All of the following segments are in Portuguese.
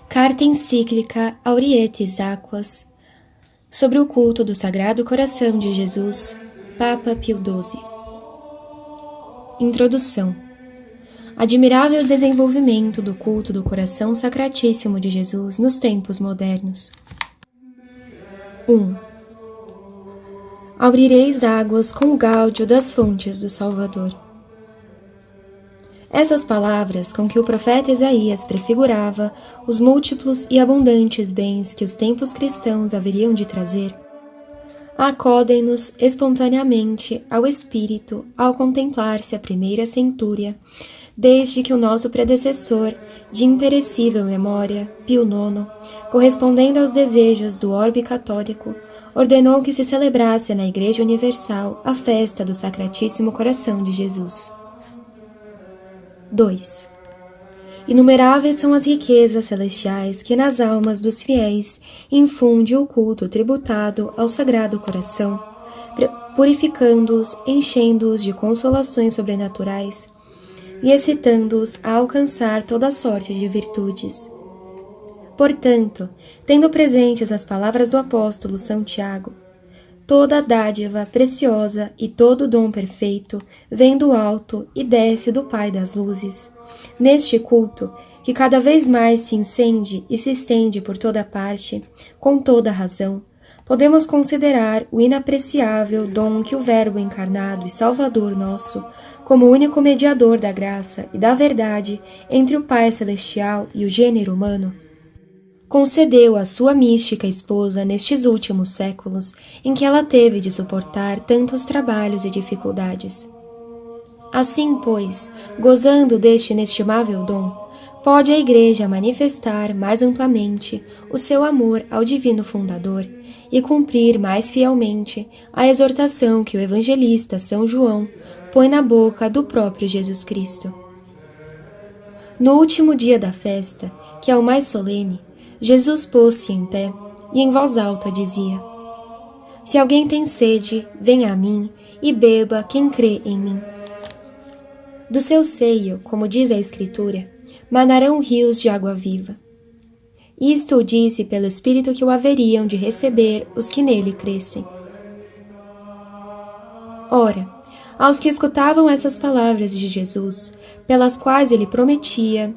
Carta encíclica Aurietis Aquas sobre o culto do Sagrado Coração de Jesus, Papa Pio XII. Introdução. Admirável desenvolvimento do culto do Coração Sacratíssimo de Jesus nos tempos modernos. 1. Abrireis águas com o gáudio das fontes do Salvador. Essas palavras com que o profeta Isaías prefigurava os múltiplos e abundantes bens que os tempos cristãos haveriam de trazer, acodem-nos espontaneamente ao espírito ao contemplar-se a primeira centúria, desde que o nosso predecessor, de imperecível memória, Pio IX, correspondendo aos desejos do orbe católico, ordenou que se celebrasse na Igreja Universal a festa do Sacratíssimo Coração de Jesus. 2. Inumeráveis são as riquezas celestiais que nas almas dos fiéis infunde o culto tributado ao Sagrado Coração, purificando-os, enchendo-os de consolações sobrenaturais e excitando-os a alcançar toda sorte de virtudes. Portanto, tendo presentes as palavras do apóstolo São Tiago, toda dádiva preciosa e todo dom perfeito vem do alto e desce do Pai das luzes. Neste culto, que cada vez mais se incende e se estende por toda parte, com toda razão, podemos considerar o inapreciável dom que o Verbo encarnado e Salvador nosso, como único mediador da graça e da verdade entre o Pai Celestial e o gênero humano, concedeu à sua mística esposa nestes últimos séculos em que ela teve de suportar tantos trabalhos e dificuldades. Assim, pois, gozando deste inestimável dom, pode a Igreja manifestar mais amplamente o seu amor ao Divino Fundador e cumprir mais fielmente a exortação que o evangelista São João põe na boca do próprio Jesus Cristo. No último dia da festa, que é o mais solene, Jesus pôs-se em pé e em voz alta dizia: Se alguém tem sede, venha a mim e beba quem crê em mim. Do seu seio, como diz a Escritura, manarão rios de água viva. Isto o disse pelo Espírito que o haveriam de receber os que nele crescem. Ora, aos que escutavam essas palavras de Jesus, pelas quais ele prometia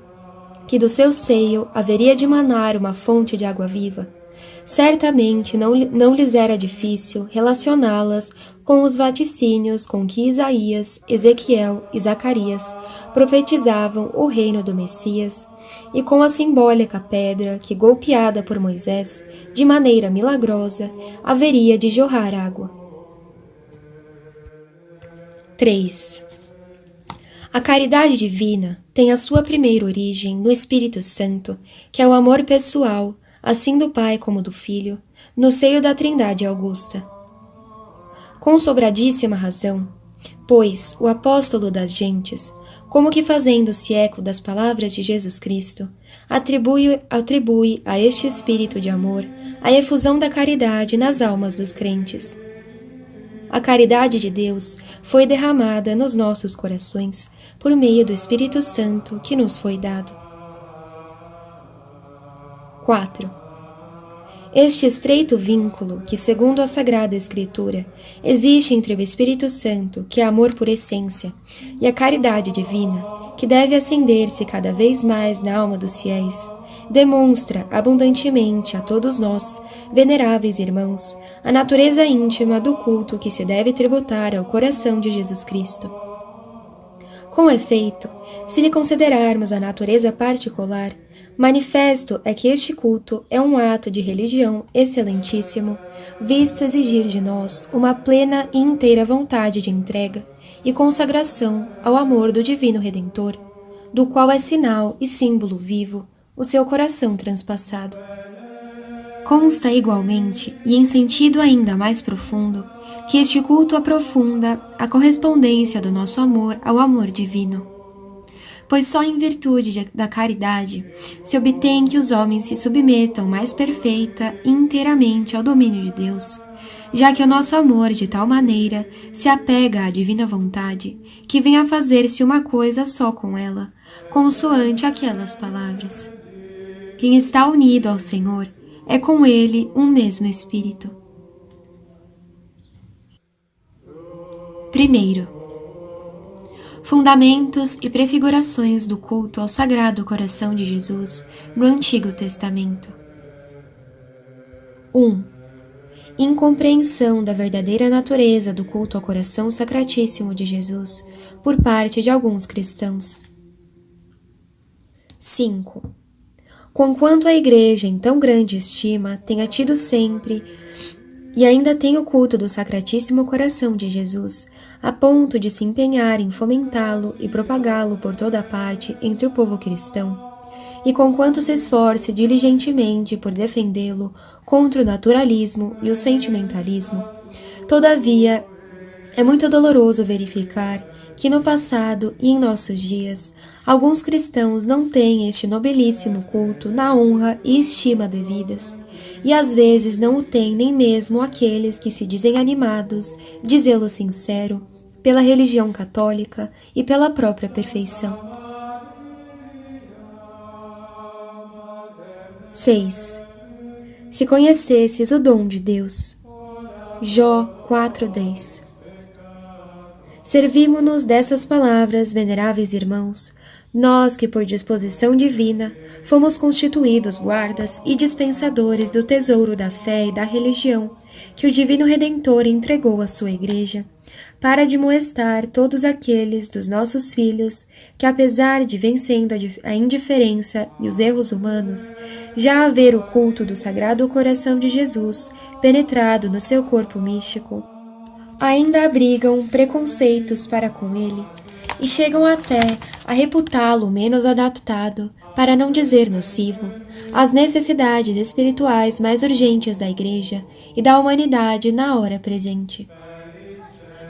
que do seu seio haveria de manar uma fonte de água viva, certamente não lhes era difícil relacioná-las com os vaticínios com que Isaías, Ezequiel e Zacarias profetizavam o reino do Messias e com a simbólica pedra que, golpeada por Moisés, de maneira milagrosa, haveria de jorrar água. 3. A caridade divina tem a sua primeira origem no Espírito Santo, que é o amor pessoal, assim do Pai como do Filho, no seio da Trindade Augusta. Com sobradíssima razão, pois o apóstolo das gentes, como que fazendo-se eco das palavras de Jesus Cristo, atribui a este espírito de amor a efusão da caridade nas almas dos crentes. A caridade de Deus foi derramada nos nossos corações por meio do Espírito Santo que nos foi dado. 4. Este estreito vínculo que, segundo a Sagrada Escritura, existe entre o Espírito Santo, que é amor por essência, e a caridade divina, que deve acender-se cada vez mais na alma dos fiéis, demonstra abundantemente a todos nós, veneráveis irmãos, a natureza íntima do culto que se deve tributar ao coração de Jesus Cristo. Com efeito, se lhe considerarmos a natureza particular, manifesto é que este culto é um ato de religião excelentíssimo, visto exigir de nós uma plena e inteira vontade de entrega e consagração ao amor do Divino Redentor, do qual é sinal e símbolo vivo o seu coração transpassado. Consta igualmente, e em sentido ainda mais profundo, que este culto aprofunda a correspondência do nosso amor ao amor divino. Pois só em virtude da caridade se obtém que os homens se submetam mais perfeita e inteiramente ao domínio de Deus, já que o nosso amor de tal maneira se apega à divina vontade, que vem a fazer-se uma coisa só com ela, consoante aquelas palavras. Quem está unido ao Senhor é com Ele um mesmo Espírito. Primeiro, fundamentos e prefigurações do culto ao Sagrado Coração de Jesus no Antigo Testamento. 1. Incompreensão da verdadeira natureza do culto ao Coração Sacratíssimo de Jesus por parte de alguns cristãos. 5. Conquanto a Igreja em tão grande estima tenha tido sempre e ainda tem o culto do Sacratíssimo Coração de Jesus, a ponto de se empenhar em fomentá-lo e propagá-lo por toda parte entre o povo cristão, e conquanto se esforce diligentemente por defendê-lo contra o naturalismo e o sentimentalismo, todavia, é muito doloroso verificar que no passado e em nossos dias, alguns cristãos não têm este nobilíssimo culto na honra e estima devidas, e às vezes não o têm nem mesmo aqueles que se dizem animados de zelo sincero pela religião católica e pela própria perfeição. 6. Se conhecesses o dom de Deus. Jó 4:10. Servimo-nos dessas palavras, veneráveis irmãos, nós que por disposição divina fomos constituídos guardas e dispensadores do tesouro da fé e da religião que o Divino Redentor entregou à sua Igreja, para admoestar todos aqueles dos nossos filhos que, apesar de vencendo a indiferença e os erros humanos, já haver o culto do Sagrado Coração de Jesus penetrado no seu corpo místico, ainda abrigam preconceitos para com ele e chegam até a reputá-lo menos adaptado, para não dizer nocivo, às necessidades espirituais mais urgentes da Igreja e da humanidade na hora presente.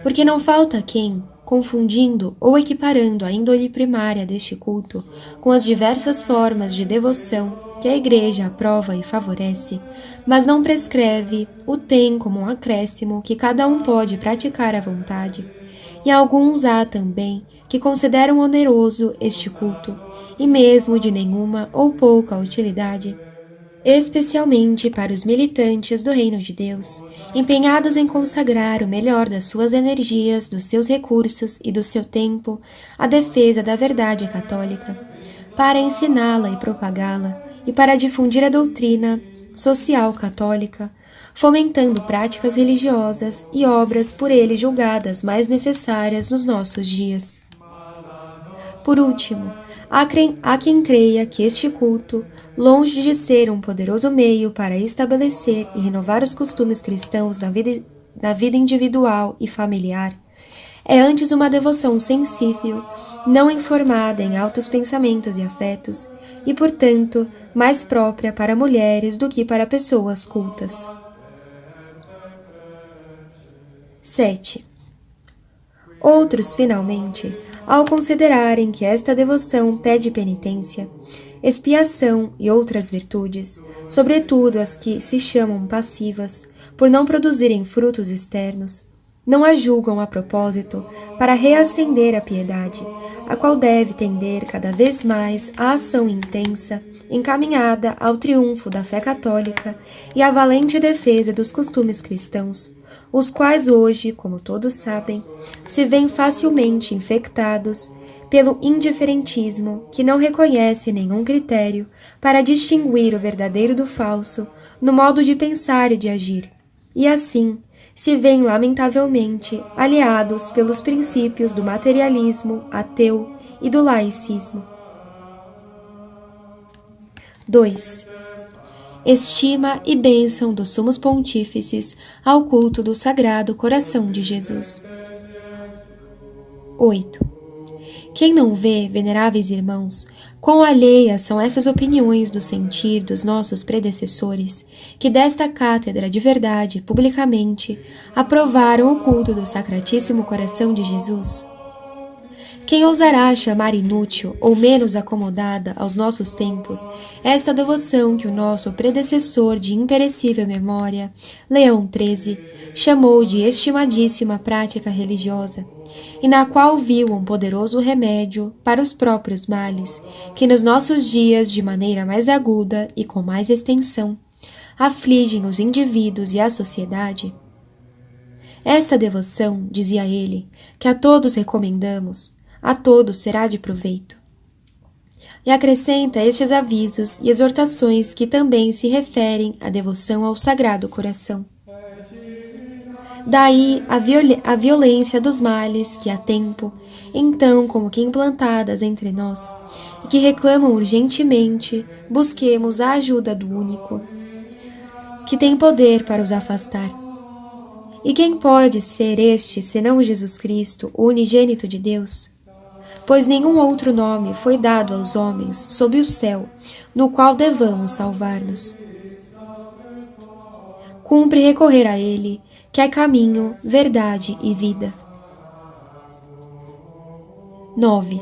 Porque não falta quem, confundindo ou equiparando a índole primária deste culto com as diversas formas de devoção que a Igreja aprova e favorece, mas não prescreve, o tem como um acréscimo que cada um pode praticar à vontade. E alguns há também que consideram oneroso este culto, e mesmo de nenhuma ou pouca utilidade, especialmente para os militantes do Reino de Deus, empenhados em consagrar o melhor das suas energias, dos seus recursos e do seu tempo à defesa da verdade católica, para ensiná-la e propagá-la, e para difundir a doutrina social católica, fomentando práticas religiosas e obras por ele julgadas mais necessárias nos nossos dias. Por último, há quem creia que este culto, longe de ser um poderoso meio para estabelecer e renovar os costumes cristãos na vida individual e familiar, é antes uma devoção sensível, não informada em altos pensamentos e afetos, e, portanto, mais própria para mulheres do que para pessoas cultas. 7. Outros, finalmente, ao considerarem que esta devoção pede penitência, expiação e outras virtudes, sobretudo as que se chamam passivas, por não produzirem frutos externos, não a julgam a propósito para reacender a piedade, a qual deve tender cada vez mais a ação intensa, encaminhada ao triunfo da fé católica e à valente defesa dos costumes cristãos, os quais hoje, como todos sabem, se veem facilmente infectados pelo indiferentismo que não reconhece nenhum critério para distinguir o verdadeiro do falso no modo de pensar e de agir, e assim se veem lamentavelmente aliados pelos princípios do materialismo ateu e do laicismo. 2. Estima e bênção dos sumos pontífices ao culto do Sagrado Coração de Jesus. 8. Quem não vê, veneráveis irmãos, quão alheias são essas opiniões do sentir dos nossos predecessores, que desta cátedra de verdade, publicamente, aprovaram o culto do Sacratíssimo Coração de Jesus? Quem ousará chamar inútil ou menos acomodada aos nossos tempos esta devoção que o nosso predecessor de imperecível memória, Leão XIII, chamou de estimadíssima prática religiosa, e na qual viu um poderoso remédio para os próprios males, que nos nossos dias, de maneira mais aguda e com mais extensão, afligem os indivíduos e a sociedade? Essa devoção, dizia ele, que a todos recomendamos, a todos será de proveito. E acrescenta estes avisos e exortações que também se referem à devoção ao Sagrado Coração. Daí a violência dos males que há tempo, então como que implantadas entre nós, e que reclamam urgentemente, busquemos a ajuda do único, que tem poder para os afastar. E quem pode ser este, senão Jesus Cristo, o unigênito de Deus? Pois nenhum outro nome foi dado aos homens sob o céu, no qual devamos salvar-nos. Cumpre recorrer a Ele, que é caminho, verdade e vida. 9.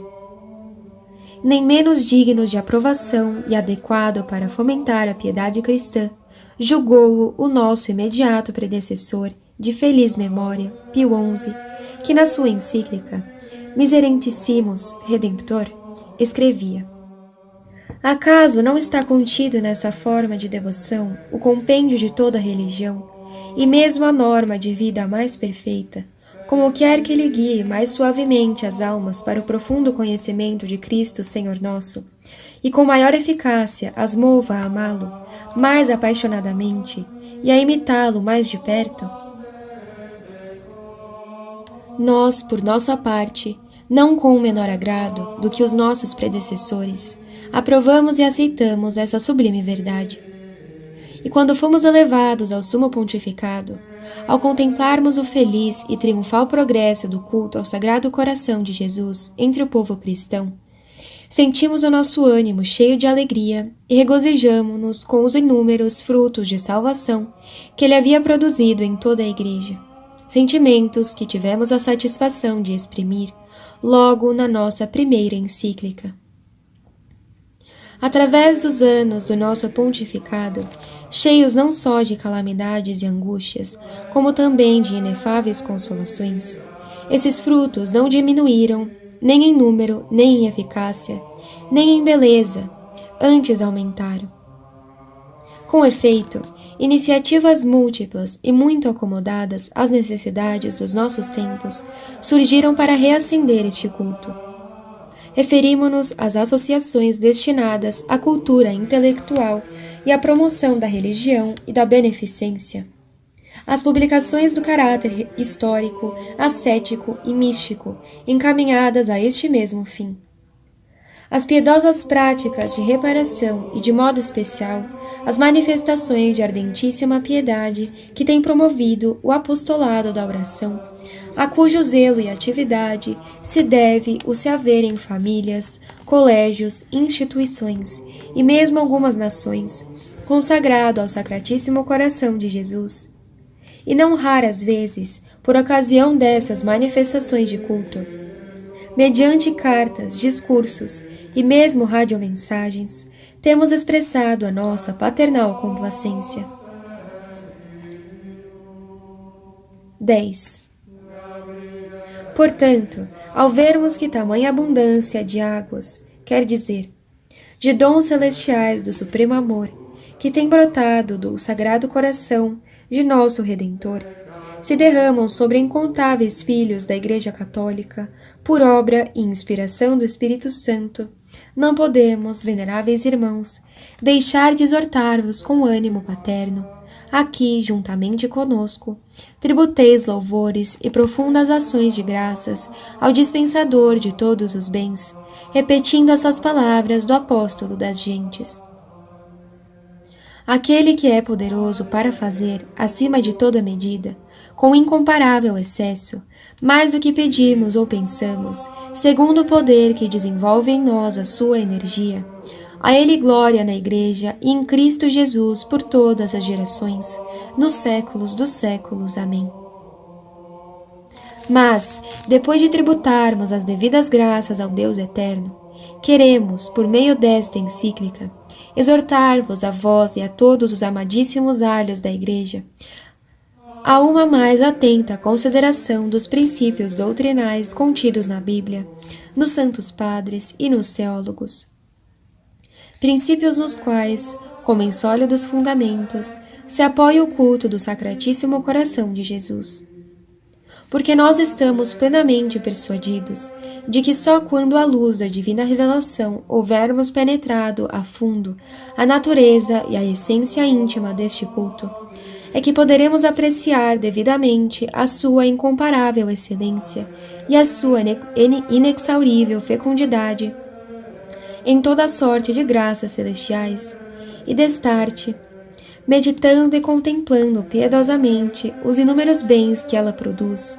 Nem menos digno de aprovação e adequado para fomentar a piedade cristã, julgou-o o nosso imediato predecessor, de feliz memória, Pio XI, que na sua encíclica Miserentissimus Redemptor escrevia: acaso não está contido nessa forma de devoção o compêndio de toda a religião, e mesmo a norma de vida mais perfeita, como quer que ele guie mais suavemente as almas para o profundo conhecimento de Cristo, Senhor nosso, e com maior eficácia as mova a amá-lo mais apaixonadamente e a imitá-lo mais de perto? Nós, por nossa parte, não com menor agrado do que os nossos predecessores, aprovamos e aceitamos essa sublime verdade. E quando fomos elevados ao sumo pontificado, ao contemplarmos o feliz e triunfal progresso do culto ao Sagrado Coração de Jesus entre o povo cristão, sentimos o nosso ânimo cheio de alegria e regozijamo-nos com os inúmeros frutos de salvação que ele havia produzido em toda a Igreja, sentimentos que tivemos a satisfação de exprimir logo na nossa primeira encíclica. Através dos anos do nosso pontificado, cheios não só de calamidades e angústias, como também de inefáveis consolações, esses frutos não diminuíram, nem em número, nem em eficácia, nem em beleza, antes aumentaram. Com efeito, iniciativas múltiplas e muito acomodadas às necessidades dos nossos tempos surgiram para reacender este culto. Referimo-nos às associações destinadas à cultura intelectual e à promoção da religião e da beneficência. As publicações do caráter histórico, ascético e místico, encaminhadas a este mesmo fim. As piedosas práticas de reparação e, de modo especial, as manifestações de ardentíssima piedade que têm promovido o apostolado da oração, a cujo zelo e atividade se deve o se haver em famílias, colégios, instituições e mesmo algumas nações, consagrado ao Sacratíssimo Coração de Jesus. E não raras vezes, por ocasião dessas manifestações de culto, mediante cartas, discursos e mesmo radiomensagens, temos expressado a nossa paternal complacência. 10. Portanto, ao vermos que tamanha abundância de águas, quer dizer, de dons celestiais do supremo amor, que tem brotado do Sagrado Coração de nosso Redentor, se derramam sobre incontáveis filhos da Igreja Católica, por obra e inspiração do Espírito Santo, não podemos, veneráveis irmãos, deixar de exortar-vos com ânimo paterno, aqui, juntamente conosco, tributeis louvores e profundas ações de graças ao dispensador de todos os bens, repetindo essas palavras do apóstolo das gentes. Aquele que é poderoso para fazer, acima de toda medida, com incomparável excesso, mais do que pedimos ou pensamos, segundo o poder que desenvolve em nós a sua energia, a Ele glória na Igreja e em Cristo Jesus por todas as gerações, nos séculos dos séculos. Amém. Mas, depois de tributarmos as devidas graças ao Deus Eterno, queremos, por meio desta encíclica, exortar-vos a vós e a todos os amadíssimos alhos da Igreja, a uma mais atenta consideração dos princípios doutrinais contidos na Bíblia, nos Santos Padres e nos teólogos. Princípios nos quais, como em sólidos fundamentos, se apoia o culto do Sacratíssimo Coração de Jesus. Porque nós estamos plenamente persuadidos de que só quando à luz da divina revelação houvermos penetrado a fundo a natureza e a essência íntima deste culto, é que poderemos apreciar devidamente a sua incomparável excelência e a sua inexaurível fecundidade em toda sorte de graças celestiais, e destarte, meditando e contemplando piedosamente os inúmeros bens que ela produz,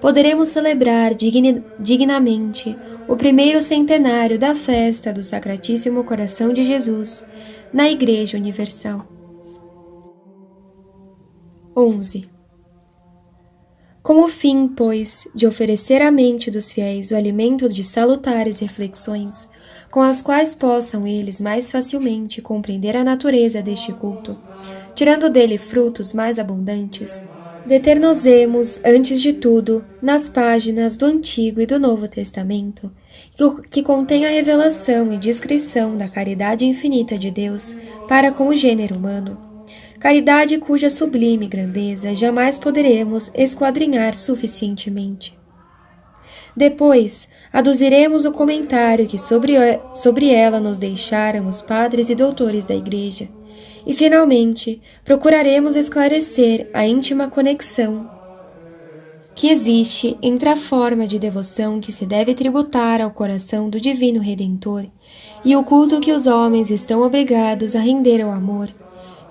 poderemos celebrar dignamente o primeiro centenário da festa do Sacratíssimo Coração de Jesus na Igreja Universal. 11. Com o fim, pois, de oferecer à mente dos fiéis o alimento de salutares reflexões, com as quais possam eles mais facilmente compreender a natureza deste culto, tirando dele frutos mais abundantes, deter-nos-emos, antes de tudo, nas páginas do Antigo e do Novo Testamento, que contém a revelação e descrição da caridade infinita de Deus para com o gênero humano, caridade cuja sublime grandeza jamais poderemos esquadrinhar suficientemente. Depois, aduziremos o comentário que sobre ela nos deixaram os padres e doutores da Igreja, e, finalmente, procuraremos esclarecer a íntima conexão que existe entre a forma de devoção que se deve tributar ao coração do Divino Redentor e o culto que os homens estão obrigados a render ao amor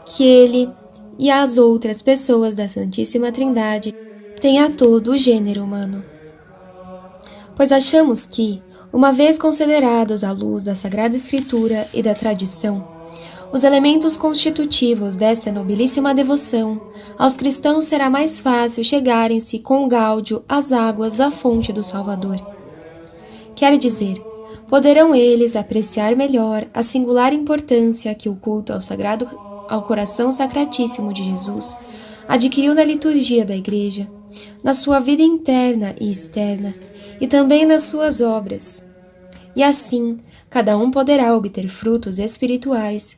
que ele e as outras pessoas da Santíssima Trindade têm a todo o gênero humano. Pois achamos que, uma vez considerados à luz da Sagrada Escritura e da tradição, os elementos constitutivos dessa nobilíssima devoção, aos cristãos será mais fácil chegarem-se com gáudio às águas da fonte do Salvador. Quer dizer, poderão eles apreciar melhor a singular importância que o culto ao coração sacratíssimo de Jesus adquiriu na liturgia da Igreja, na sua vida interna e externa, e também nas suas obras. E assim, cada um poderá obter frutos espirituais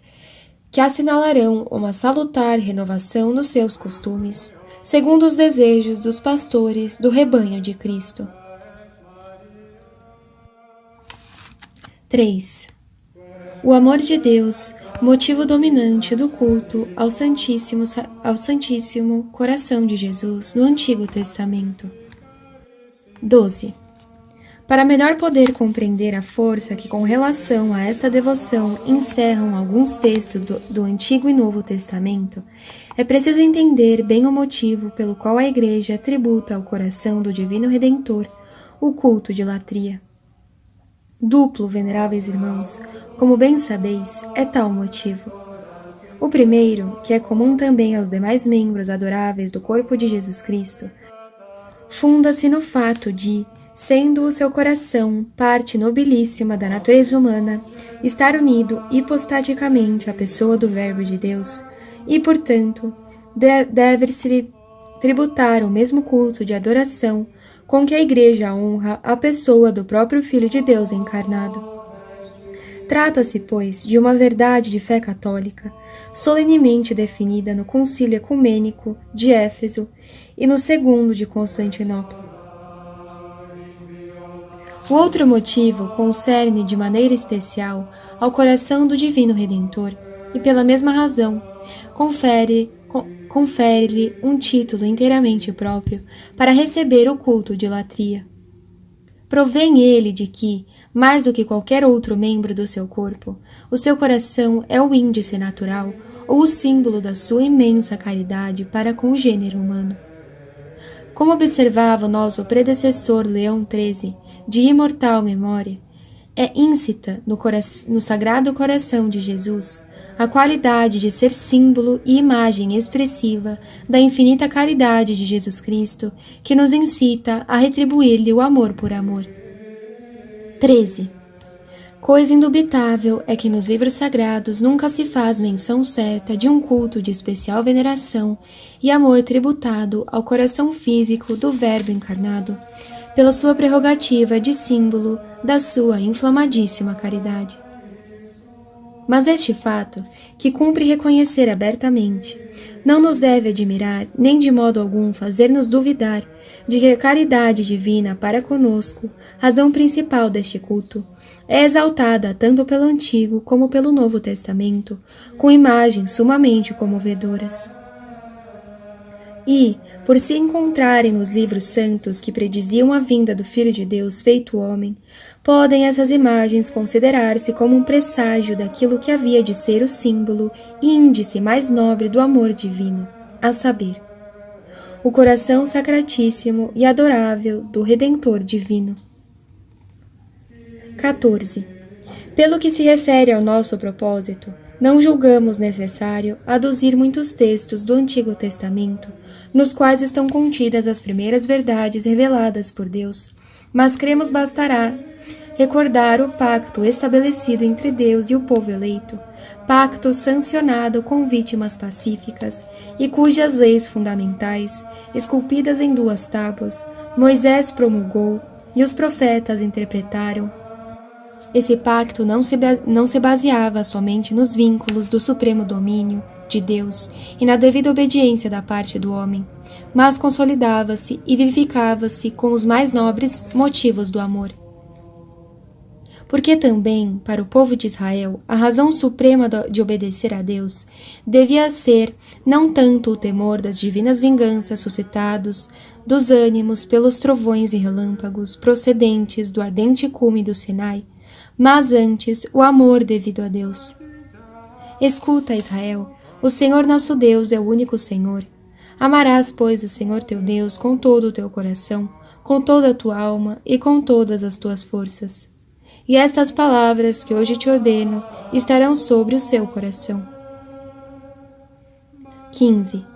que assinalarão uma salutar renovação nos seus costumes, segundo os desejos dos pastores do rebanho de Cristo. 3. O amor de Deus, motivo dominante do culto ao Santíssimo Coração de Jesus no Antigo Testamento. 12. Para melhor poder compreender a força que com relação a esta devoção encerram alguns textos do Antigo e Novo Testamento, é preciso entender bem o motivo pelo qual a Igreja tributa ao coração do Divino Redentor o culto de latria. Duplo, veneráveis irmãos, como bem sabeis, é tal motivo. O primeiro, que é comum também aos demais membros adoráveis do corpo de Jesus Cristo, funda-se no fato de, sendo o seu coração parte nobilíssima da natureza humana, estar unido hipostaticamente à pessoa do Verbo de Deus, e, portanto, deve-se tributar o mesmo culto de adoração com que a Igreja honra a pessoa do próprio Filho de Deus encarnado. Trata-se, pois, de uma verdade de fé católica, solenemente definida no Concílio Ecumênico de Éfeso e no Segundo de Constantinopla. O outro motivo concerne de maneira especial ao coração do Divino Redentor e, pela mesma razão, confere-lhe um título inteiramente próprio para receber o culto de latria. Provém ele de que, mais do que qualquer outro membro do seu corpo, o seu coração é o índice natural ou o símbolo da sua imensa caridade para com o gênero humano. Como observava o nosso predecessor Leão XIII, de imortal memória, é íncita no Sagrado Coração de Jesus a qualidade de ser símbolo e imagem expressiva da infinita caridade de Jesus Cristo, que nos incita a retribuir-lhe o amor por amor. 13. Coisa indubitável é que nos livros sagrados nunca se faz menção certa de um culto de especial veneração e amor tributado ao coração físico do Verbo encarnado, pela sua prerrogativa de símbolo da sua inflamadíssima caridade. Mas este fato, que cumpre reconhecer abertamente, não nos deve admirar, nem de modo algum fazer-nos duvidar de que a caridade divina para conosco, razão principal deste culto, é exaltada tanto pelo Antigo como pelo Novo Testamento, com imagens sumamente comovedoras. E, por se encontrarem nos livros santos que prediziam a vinda do Filho de Deus feito homem, podem essas imagens considerar-se como um presságio daquilo que havia de ser o símbolo e índice mais nobre do amor divino, a saber, o coração sacratíssimo e adorável do Redentor divino. 14. Pelo que se refere ao nosso propósito, não julgamos necessário aduzir muitos textos do Antigo Testamento, nos quais estão contidas as primeiras verdades reveladas por Deus, mas cremos bastará recordar o pacto estabelecido entre Deus e o povo eleito, pacto sancionado com vítimas pacíficas e cujas leis fundamentais, esculpidas em 2 tábuas, Moisés promulgou e os profetas interpretaram. Esse pacto não se baseava somente nos vínculos do supremo domínio de Deus e na devida obediência da parte do homem, mas consolidava-se e vivificava-se com os mais nobres motivos do amor. Porque também, para o povo de Israel, a razão suprema de obedecer a Deus devia ser não tanto o temor das divinas vinganças suscitados dos ânimos pelos trovões e relâmpagos procedentes do ardente cume do Sinai, mas antes o amor devido a Deus. Escuta, Israel, o Senhor nosso Deus é o único Senhor. Amarás, pois, o Senhor teu Deus com todo o teu coração, com toda a tua alma e com todas as tuas forças. E estas palavras que hoje te ordeno estarão sobre o seu coração. 15.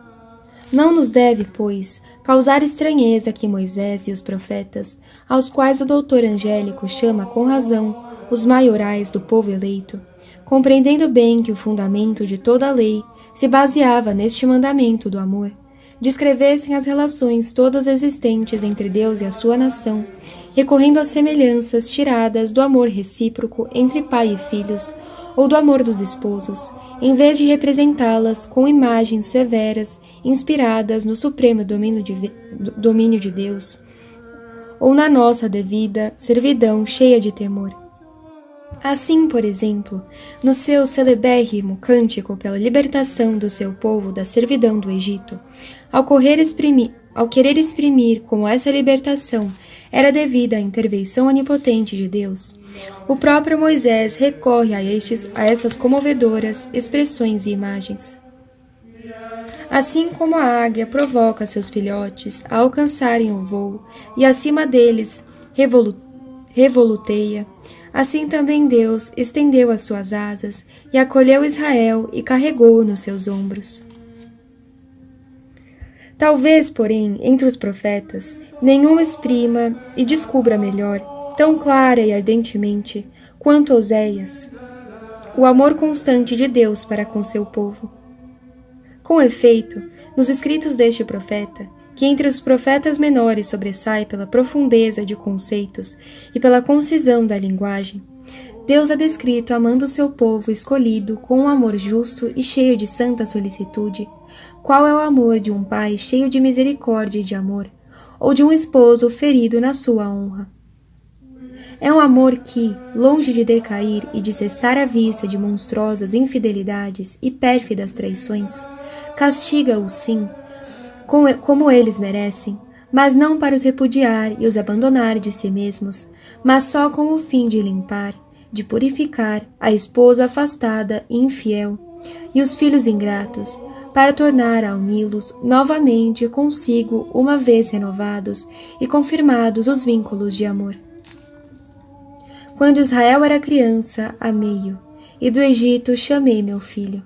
Não nos deve, pois, causar estranheza que Moisés e os profetas, aos quais o doutor Angélico chama com razão os maiorais do povo eleito, compreendendo bem que o fundamento de toda a lei se baseava neste mandamento do amor, descrevessem as relações todas existentes entre Deus e a sua nação, recorrendo às semelhanças tiradas do amor recíproco entre pai e filhos, ou do amor dos esposos, em vez de representá-las com imagens severas inspiradas no supremo domínio de Deus, ou na nossa devida servidão cheia de temor. Assim, por exemplo, no seu celebérrimo cântico pela libertação do seu povo da servidão do Egito, ao querer exprimir como essa libertação era devida à intervenção onipotente de Deus, o próprio Moisés recorre a estas comovedoras expressões e imagens. Assim como a águia provoca seus filhotes a alcançarem o voo e acima deles revoluteia, assim também Deus estendeu as suas asas e acolheu Israel e carregou-o nos seus ombros. Talvez, porém, entre os profetas, nenhum exprima e descubra melhor, tão clara e ardentemente, quanto Oséias, o amor constante de Deus para com seu povo. Com efeito, nos escritos deste profeta, que entre os profetas menores sobressai pela profundeza de conceitos e pela concisão da linguagem, Deus é descrito amando o seu povo escolhido com um amor justo e cheio de santa solicitude. Qual é o amor de um pai cheio de misericórdia e de amor, ou de um esposo ferido na sua honra? É um amor que, longe de decair e de cessar à vista de monstruosas infidelidades e pérfidas traições, castiga-os sim, como eles merecem, mas não para os repudiar e os abandonar de si mesmos, mas só com o fim de limpar, de purificar a esposa afastada e infiel, e os filhos ingratos, para tornar a uni-los novamente consigo uma vez renovados e confirmados os vínculos de amor. Quando Israel era criança, amei-o, e do Egito chamei meu filho.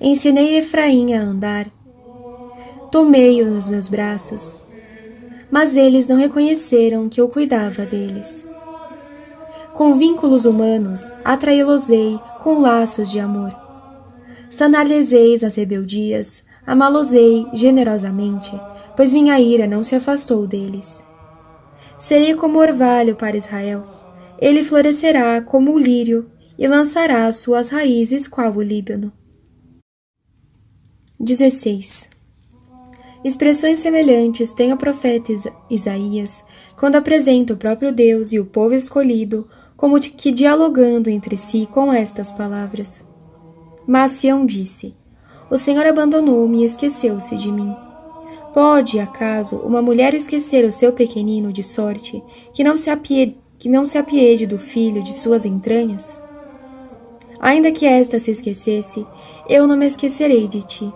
Ensinei Efraim a andar, tomei-o nos meus braços, mas eles não reconheceram que eu cuidava deles. Com vínculos humanos, atraí-los-ei com laços de amor. Sanar-lhes-eis as rebeldias, amá-los-ei generosamente, pois minha ira não se afastou deles. Serei como orvalho para Israel, ele florescerá como o lírio e lançará suas raízes qual o Líbano. 16. Expressões semelhantes tem o profeta Isaías, quando apresenta o próprio Deus e o povo escolhido como que dialogando entre si com estas palavras. Mas Sião disse: O Senhor abandonou-me e esqueceu-se de mim. Pode, acaso, uma mulher esquecer o seu pequenino de sorte que não se apiede do filho de suas entranhas? Ainda que esta se esquecesse, eu não me esquecerei de ti.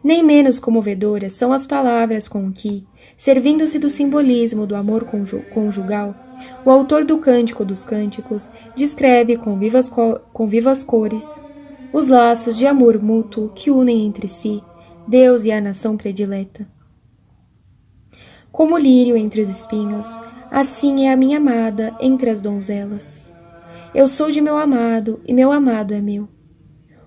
Nem menos comovedoras são as palavras com que, servindo-se do simbolismo do amor conjugal, o autor do Cântico dos Cânticos descreve com vivas cores os laços de amor mútuo que unem entre si Deus e a nação predileta. Como o lírio entre os espinhos, assim é a minha amada entre as donzelas. Eu sou de meu amado e meu amado é meu.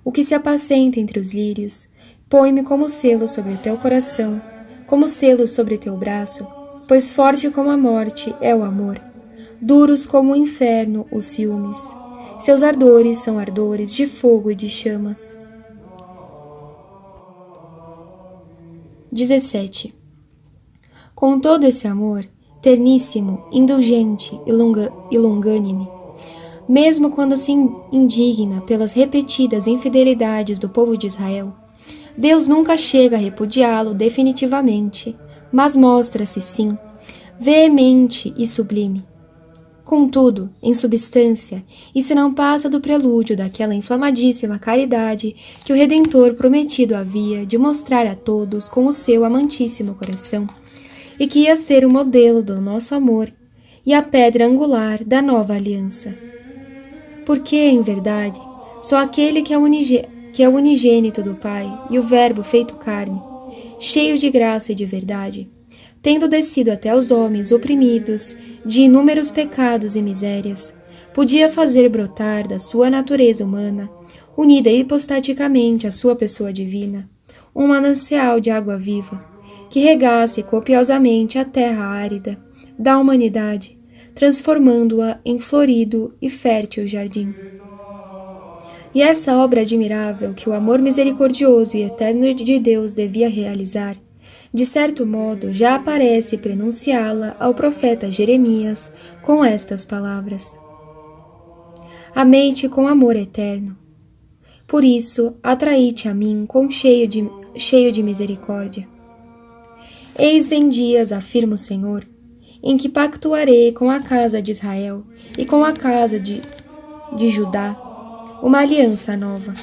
O que se apacenta entre os lírios, põe-me como selo sobre o teu coração, como selo sobre teu braço, pois forte como a morte é o amor, duros como o inferno os ciúmes. Seus ardores são ardores de fogo e de chamas. 17. Com todo esse amor, terníssimo, indulgente e longânime, mesmo quando se indigna pelas repetidas infidelidades do povo de Israel, Deus nunca chega a repudiá-lo definitivamente, mas mostra-se, sim, veemente e sublime. Contudo, em substância, isso não passa do prelúdio daquela inflamadíssima caridade que o Redentor prometido havia de mostrar a todos com o seu amantíssimo coração, e que ia ser o modelo do nosso amor e a pedra angular da nova aliança. Porque, em verdade, só aquele que é o unigênito do Pai e o Verbo feito carne, cheio de graça e de verdade, tendo descido até os homens oprimidos de inúmeros pecados e misérias, podia fazer brotar da sua natureza humana, unida hipostaticamente à sua pessoa divina, um manancial de água viva, que regasse copiosamente a terra árida da humanidade, transformando-a em florido e fértil jardim. E essa obra admirável que o amor misericordioso e eterno de Deus devia realizar, de certo modo já aparece prenunciá-la ao profeta Jeremias com estas palavras: Amei-te com amor eterno. Por isso, atraí-te a mim com cheio de misericórdia. Eis vem dias, afirma o Senhor, em que pactuarei com a casa de Israel e com a casa de Judá uma aliança nova.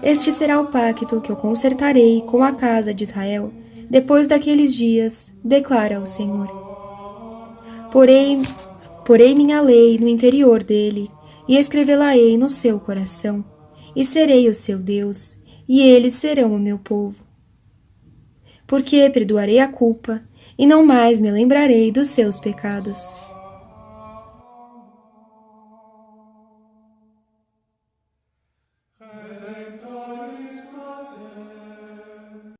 Este será o pacto que eu concertarei com a casa de Israel depois daqueles dias, declara o Senhor. Porei minha lei no interior dele e escrevê-la-ei no seu coração, e serei o seu Deus, e eles serão o meu povo. Porque perdoarei a culpa e não mais me lembrarei dos seus pecados.